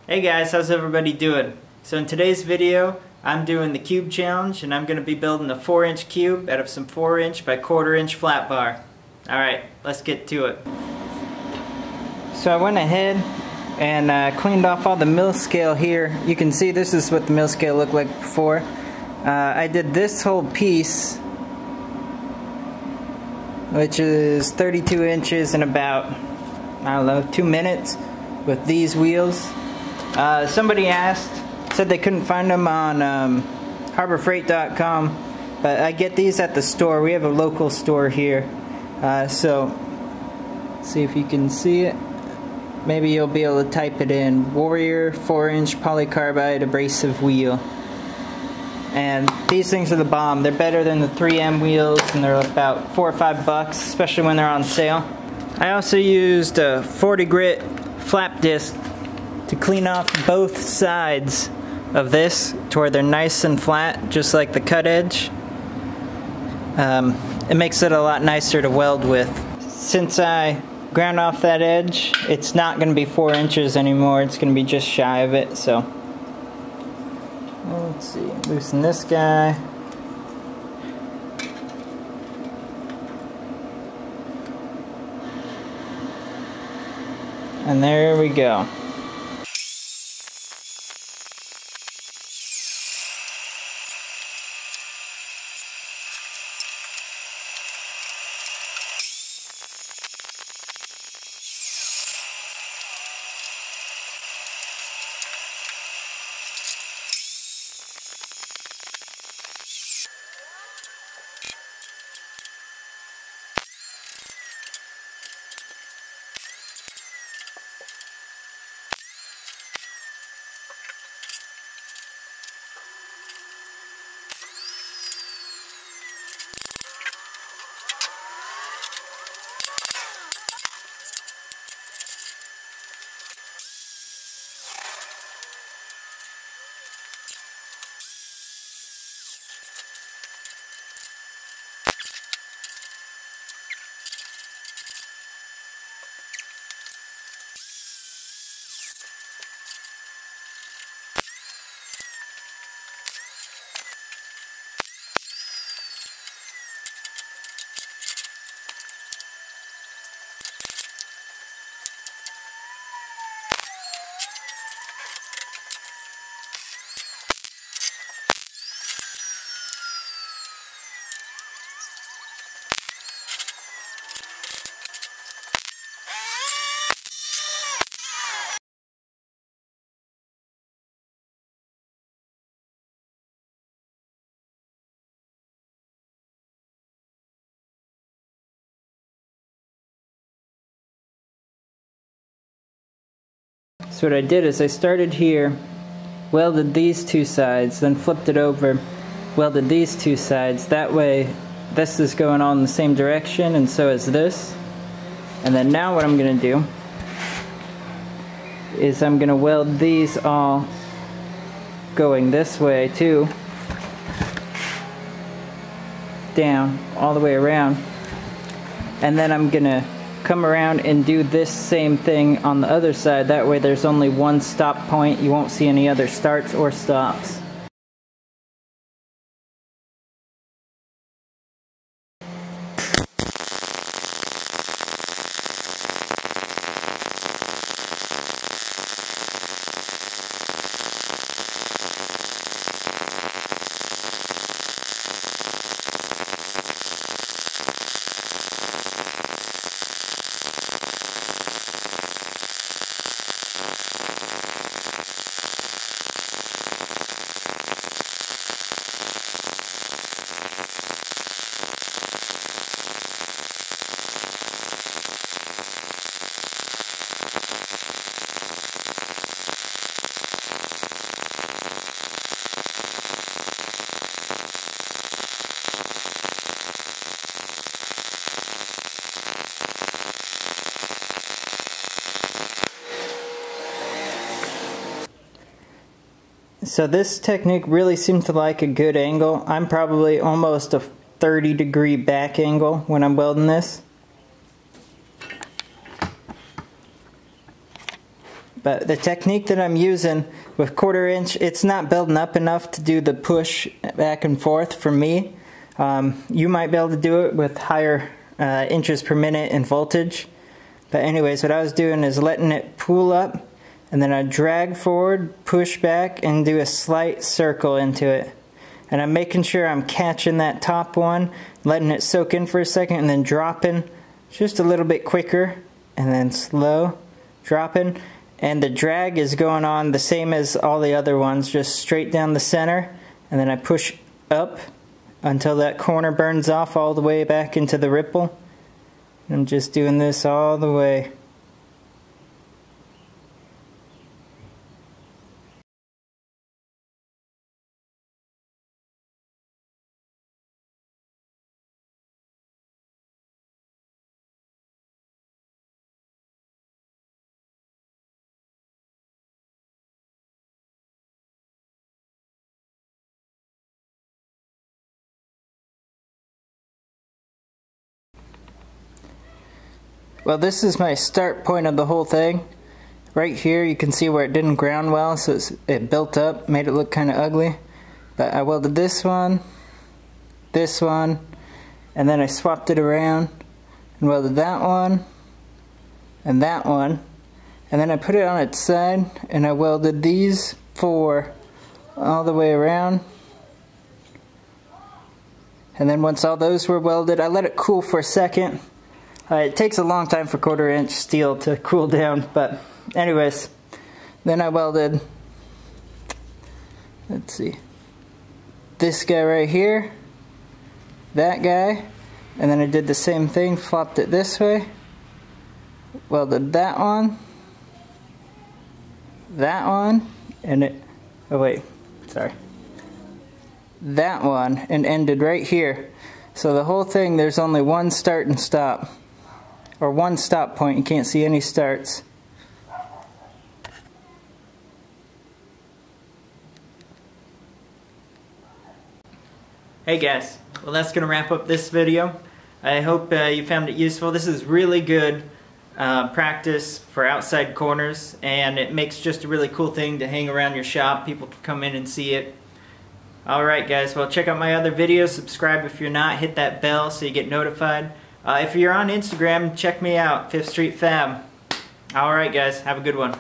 Hey guys, how's everybody doing? So in today's video, I'm doing the cube challenge and I'm going to be building a 4-inch cube out of some 4-inch by 1/4-inch flat bar. Alright, let's get to it. So I went ahead and cleaned off all the mill scale here. You can see this is what the mill scale looked like before. I did this whole piece, which is 32 inches in about, I don't know, 2 minutes with these wheels. Somebody said they couldn't find them on harborfreight.com, but I get these at the store. We have a local store here. So, see if you can see it. Maybe you'll be able to type it in. Warrior 4-inch polycarbide abrasive wheel. And these things are the bomb. They're better than the 3M wheels, and they're about $4 or $5, especially when they're on sale. I also used a 40 grit flap disc to clean off both sides of this to where they're nice and flat, just like the cut edge. It makes it a lot nicer to weld with. Since I ground off that edge, it's not going to be 4 inches anymore. It's going to be just shy of it. So let's see, loosen this guy. And there we go. So what I did is I started here, welded these two sides, then flipped it over, welded these two sides. That way this is going all in the same direction, and so is this. And then now what I'm going to do is I'm going to weld these all going this way too, down all the way around. And then I'm going to come around and do this same thing on the other side. That way there's only one stop point. You won't see any other starts or stops. So this technique really seems to like a good angle. I'm probably almost a 30-degree back angle when I'm welding this. But the technique that I'm using with 1/4 inch, it's not building up enough to do the push back and forth for me. You might be able to do it with higher inches per minute in voltage. But anyways, what I was doing is letting it pool up, and then I drag forward, push back, and do a slight circle into it. And I'm making sure I'm catching that top one, letting it soak in for a second, and then dropping just a little bit quicker, and then slow, dropping. And the drag is going on the same as all the other ones, just straight down the center, and then I push up until that corner burns off all the way back into the ripple. I'm just doing this all the way. Well, this is my start point of the whole thing. Right here you can see where it didn't ground well, so it built up, made it look kind of ugly. But I welded this one, and then I swapped it around and welded that one, and then I put it on its side and I welded these 4 all the way around. And then once all those were welded, I let it cool for a second. It takes a long time for 1/4 inch steel to cool down, but anyways, then I welded, let's see, this guy right here, that guy, and then I did the same thing, flopped it this way, welded that one, and it, oh wait, sorry, that one, and ended right here. So the whole thing, there's only one start and stop. Or one stop point, you can't see any starts. Hey guys, well that's going to wrap up this video. I hope you found it useful. This is really good practice for outside corners, and it makes just a really cool thing to hang around your shop. People can come in and see it. Alright guys, well check out my other videos, subscribe if you're not, hit that bell so you get notified. If you're on Instagram, check me out, 5th Street Fab. Alright guys, have a good one.